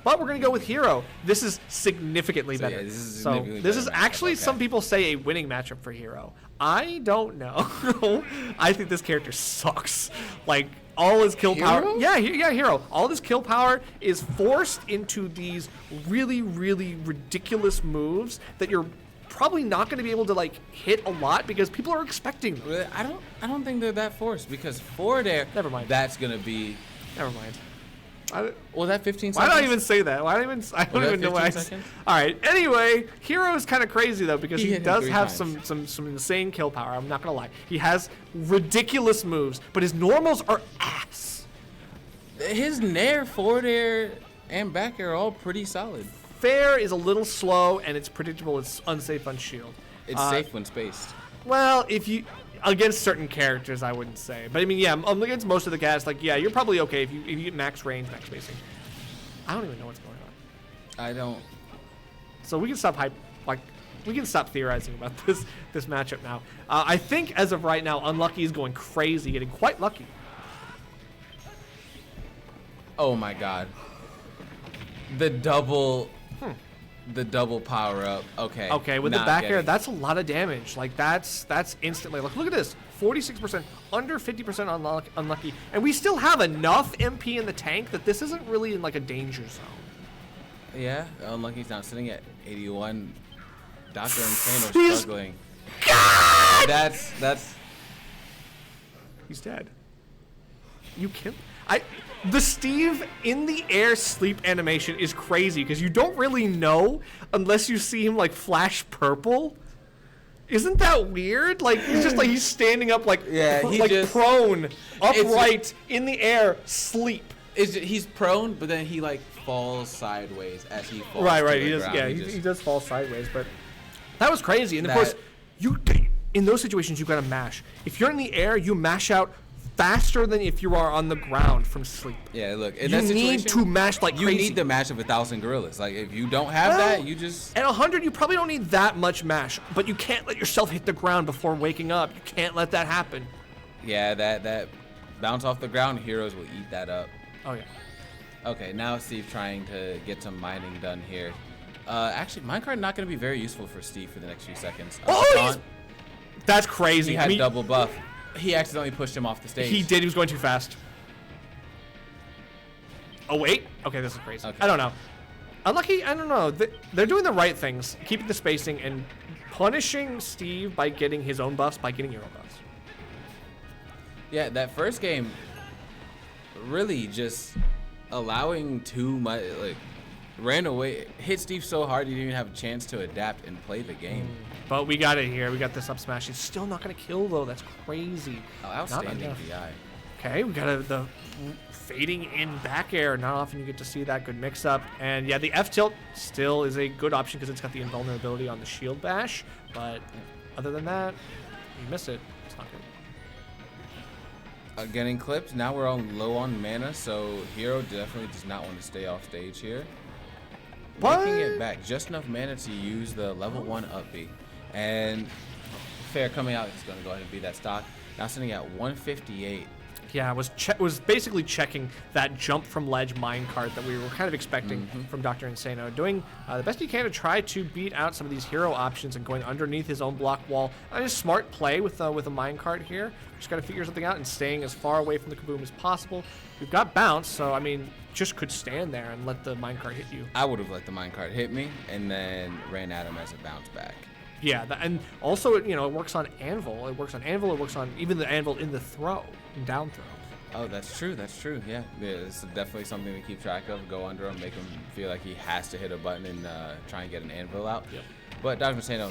but we're going to go with Hero. This is significantly better. Yeah, this is actually, some people say, a winning matchup for Hero. I don't know. I think this character sucks. Like, all his kill power. Yeah, Hero. All his kill power is forced into these really, really ridiculous moves that you're probably not going to be able to like hit a lot because people are expecting them. I don't think they're that forced because forward air. Never mind. That's going to be. Never mind. Was that 15 seconds? Why don't I even say that? I don't even know why. All right. Anyway, Hero is kind of crazy though because he does have some insane kill power. I'm not gonna lie. He has ridiculous moves, but his normals are ass. His nair, forward air, and back air are all pretty solid. Fair is a little slow and it's predictable. It's unsafe on shield. It's safe when spaced. Well, against certain characters, I wouldn't say. But I mean, yeah, against most of the guys, like, yeah, you're probably okay if you get max range, max spacing. I don't even know what's going on. I don't. So we can stop we can stop theorizing about this matchup now. I think as of right now, Unlucky is going crazy, getting quite lucky. Oh my God. The double power up. Okay. Okay, with the back air, that's a lot of damage. Like that's instantly. Look at this. 46%, under 50% unlucky, and we still have enough MP in the tank that this isn't really in like a danger zone. Yeah, Unlucky's now sitting at 81. Dr. Insano struggling. God! That's. He's dead. You killed. The Steve in the air sleep animation is crazy because you don't really know unless you see him like flash purple. Isn't that weird? Like he's just like he's standing up like prone, upright in the air, sleep. He's prone, but then he like falls sideways as he falls. Right. He does fall sideways, but that was crazy. And of course, in those situations you gotta mash. If you're in the air, you mash out faster than if you are on the ground from sleep. Yeah, look, in you that need to mash like crazy. You need the mash of 1,000 gorillas. Like if you don't have that, you just at 100 you probably don't need that much mash, but you can't let yourself hit the ground before waking up. You can't let that happen. Yeah, that bounce off the ground, heroes will eat that up. Oh yeah. Okay, now Steve trying to get some mining done here. Actually, minecart not going to be very useful for Steve for the next few seconds. That's crazy. He had double buff. He accidentally pushed him off the stage. He did. He was going too fast. Oh, wait. Okay, this is crazy. Okay. I don't know. Unlucky, I don't know. They're doing the right things. Keeping the spacing and punishing Steve by getting his own buffs, by getting hero buffs. Yeah, that first game really just allowing too much, like, ran away, hit Steve so hard he didn't even have a chance to adapt and play the game. But we got it here. We got this up smash. He's still not going to kill, though. That's crazy. Oh, outstanding DI. Okay, we got the fading in back air. Not often you get to see that. Good mix-up. And, yeah, the F-tilt still is a good option because it's got the invulnerability on the shield bash. But other than that, you miss it. It's not good. Getting clipped. Now we're low on mana, so Hero definitely does not want to stay off stage here. Making it back. Just enough mana to use the level 1 up B. And Fair coming out is going to go ahead and beat that stock. Now sitting at 158. Yeah, was basically checking that jump from ledge minecart that we were kind of expecting from Dr. Insano. Doing the best he can to try to beat out some of these hero options and going underneath his own block wall. A smart play with a minecart here. Just got to figure something out and staying as far away from the kaboom as possible. We've got bounce, so I mean, just could stand there and let the minecart hit you. I would have let the minecart hit me and then ran at him as a bounce back. Yeah, and also it works on anvil. It works on even the anvil in the throw, down throw. Oh, that's true. Yeah, it's definitely something to keep track of. Go under him, make him feel like he has to hit a button and try and get an anvil out. Yep. But Dr. Insano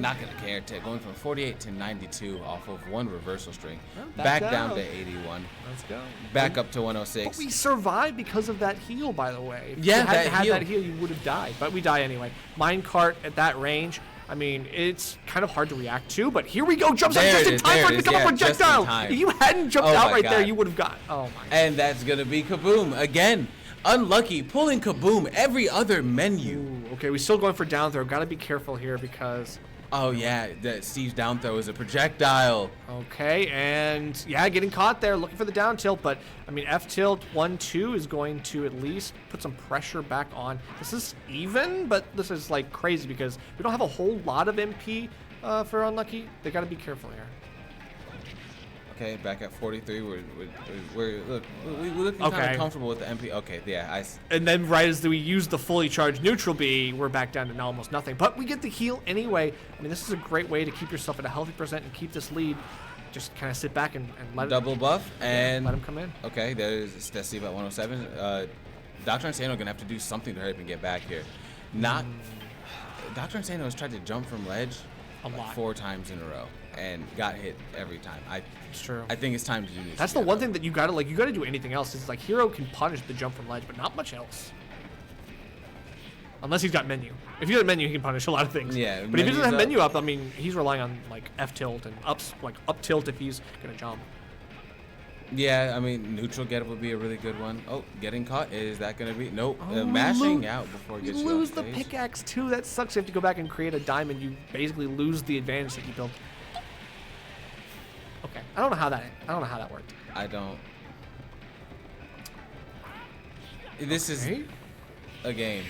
not gonna care. Going from 48 to 92 off of one reversal string, back down to 81. Let's go. Back up to 106. But we survived because of that heal, by the way. If yeah, you hadn't had that heal, you would have died. But we die anyway. Minecart at that range. I mean, it's kind of hard to react to, but here we go. Jumps out just in time for it to become a projectile. If you hadn't jumped out right there, you would have got. Oh my. And that's gonna be kaboom again. Unlucky, pulling kaboom every other menu. Ooh, okay, we're still going for down throw. Got to be careful here because Oh, yeah, that Steve's down throw is a projectile. Okay, and yeah, getting caught there, looking for the down tilt, but I mean, F tilt 1-2 is going to at least put some pressure back on. This is even, but this is like crazy because we don't have a whole lot of MP for Unlucky. They got to be careful here. Okay, back at 43. We're looking kind of comfortable with the MP. Okay, yeah. And then right as we use the fully charged neutral B, we're back down to almost nothing. But we get the heal anyway. I mean, this is a great way to keep yourself at a healthy percent and keep this lead. Just kind of sit back and let double buff and let him come in. Okay, there's Steve at 107. Dr. Insano gonna have to do something to hurry up and get back here. Dr. Insano has tried to jump from ledge like 4 times in a row and got hit every time. It's true. I think it's time to do this. That's the one thing that you gotta do anything else. It's like Hero can punish the jump from ledge, but not much else. Unless he's got menu. If he's got menu, he can punish a lot of things. Yeah. But if he doesn't have menu up, I mean, he's relying on like F tilt and up tilt if he's gonna jump. Yeah, I mean, neutral get up would be a really good one. Oh, getting caught. Is that gonna be? Nope. Mashing out before it gets you lose off the stage. pickaxe too. That sucks. You have to go back and create a diamond. You basically lose the advantage that you built. Okay, I don't know how that worked. I don't. This is a game.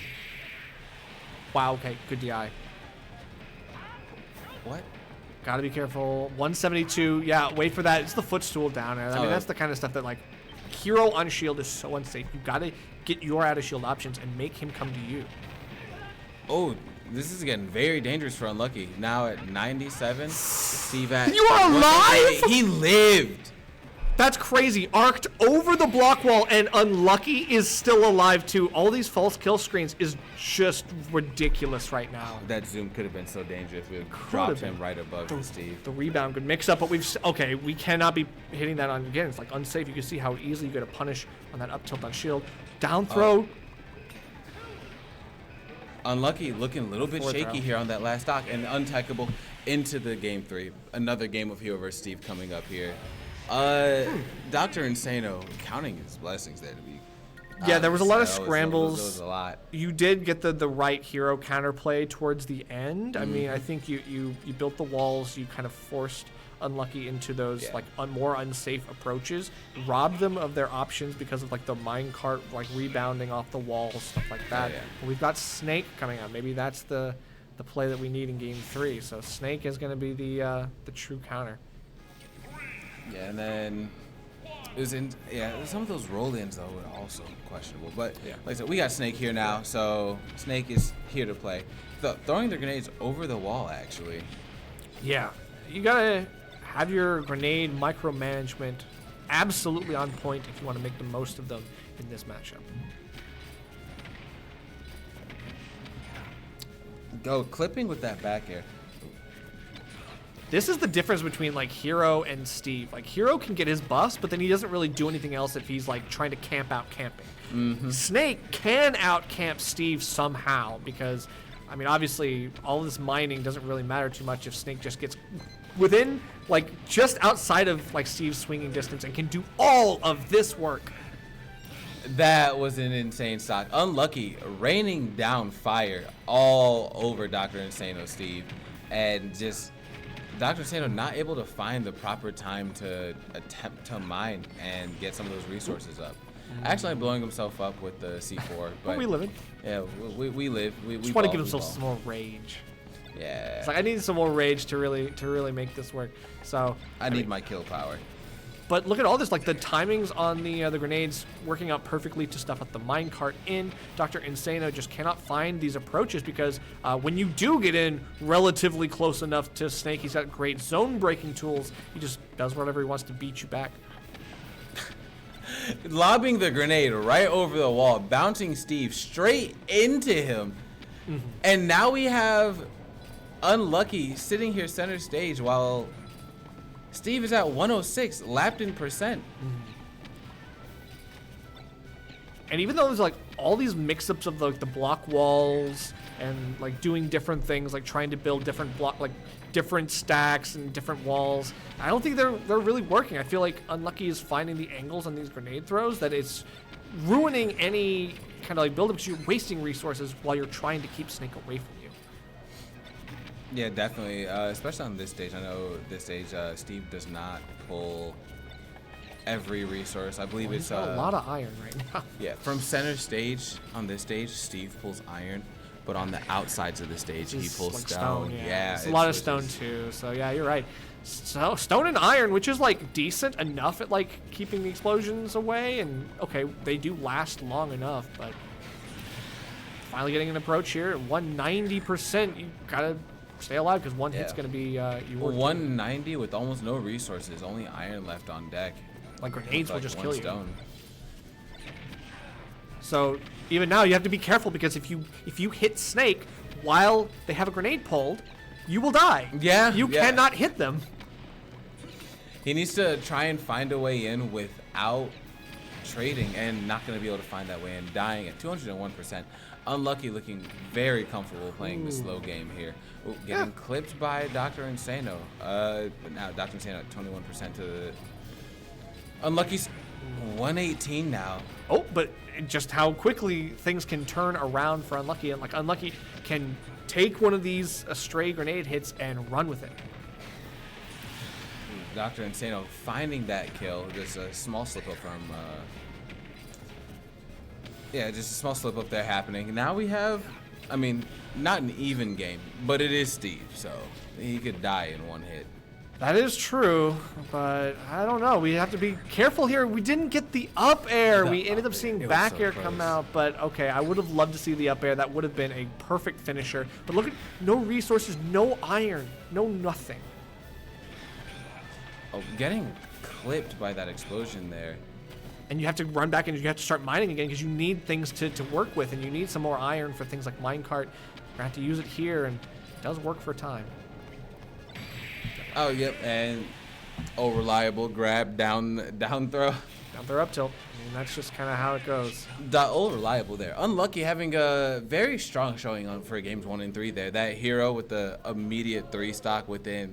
Wow. Okay. Good DI. What? Gotta be careful. 172. Yeah. Wait for that. It's the footstool down there. I mean, that's the kind of stuff that like Hero on shield is so unsafe. You gotta get your out of shield options and make him come to you. Oh. This is getting very dangerous for Unlucky. Now at 97, Steve at... You are alive? He lived. That's crazy. Arced over the block wall, and Unlucky is still alive too. All these false kill screens is just ridiculous right now. That zoom could have been so dangerous if we dropped him right above Steve. The rebound could mix up, but we cannot be hitting that on again. It's like unsafe. You can see how easily you get a punish on that up tilt on shield. Down throw. Unlucky looking a little bit shaky here on that last stock and untechable into the game 3. Another game of Hero versus Steve coming up here. Dr. Insano counting his blessings there to be. Yeah, there was a lot of scrambles. There was a lot. You did get the right Hero counterplay towards the end. I mean, I think you built the walls. You kind of forced Unlucky into those like more unsafe approaches, robbed them of their options because of like the minecart like rebounding off the wall, stuff like that. But we've got Snake coming out. Maybe that's the play that we need in game 3. So Snake is going to be the true counter. Yeah, and then it was some of those roll-ins though were also questionable. But like I said, we got Snake here now, so Snake is here to play. Throwing the grenades over the wall actually. Yeah, you gotta have your grenade micromanagement absolutely on point if you want to make the most of them in this matchup. Go clipping with that back air. This is the difference between like Hero and Steve. Like Hero can get his buffs, but then he doesn't really do anything else if he's like trying to camp out camping. Snake can out camp Steve somehow because, I mean, obviously all this mining doesn't really matter too much if Snake just gets within like just outside of like Steve's swinging distance and can do all of this work. That was an insane stock. Unlucky raining down fire all over Dr. Insano Steve, and just Dr. Insano not able to find the proper time to attempt to mine and get some of those resources up. Actually blowing himself up with the C4. But we live in. Yeah, we live. We just want to give himself some more rage. Yeah. It's like I need some more rage to really make this work. So I need my kill power. But look at all this, like the timings on the grenades working out perfectly to stuff up the minecart in. Dr. Insano just cannot find these approaches because when you do get in relatively close enough to Snake, he's got great zone breaking tools. He just does whatever he wants to beat you back. Lobbing the grenade right over the wall, bouncing Steve straight into him. And now we have Unlucky sitting here center stage while Steve is at 106 lapped in percent. And even though there's like all these mix-ups of like the block walls and like doing different things, like trying to build different different stacks and different walls, I don't think they're really working. I feel like Unlucky is finding the angles on these grenade throws that it's ruining any kind of like build-up because you're wasting resources while you're trying to keep Snake away from you. Yeah, definitely. Especially on this stage. I know this stage, Steve does not pull every resource. I believe it's he's got a lot of iron right now. Yeah, from center stage on this stage, Steve pulls iron, but on the outsides of the stage, he pulls like stone. Yeah, it's a lot of stone too. So yeah, you're right. So stone and iron, which is like decent enough at like keeping the explosions away, and okay, they do last long enough, but finally getting an approach here at 190%. You gotta stay alive because one hit's gonna be you. 190 with almost no resources, only iron left on deck. Like grenades will just kill you. Stone. So even now you have to be careful because if you hit Snake while they have a grenade pulled, you will die. Yeah. You cannot hit them. He needs to try and find a way in without trading, and not going to be able to find that way in, dying at 201%. Unlucky, looking very comfortable playing the slow game here. Ooh, getting clipped by Dr. Insano. Now Dr. Insano at 21% to the Unlucky. 118 now. Oh, but just how quickly things can turn around for Unlucky, and like Unlucky can take one of these stray grenade hits and run with it. Dr. Insano finding that kill. Just a small slip up from just a small slip up there happening. Now we have, I mean, not an even game, but it is Steve, so he could die in one hit. That is true, but I don't know. We have to be careful here. We didn't get the up air. We ended up seeing back air come out, but okay, I would have loved to see the up air. That would have been a perfect finisher. But look at, no resources, no iron, no nothing. Oh, getting clipped by that explosion there. And you have to run back and you have to start mining again because you need things to work with, and you need some more iron for things like minecart. You're going to have to use it here, and it does work for a time. Oh, yep, and reliable grab, down throw. Down throw up tilt. I mean, that's just kind of how it goes. Reliable there. Unlucky having a very strong showing on for games 1 and 3 there. That hero with the immediate 3 stock within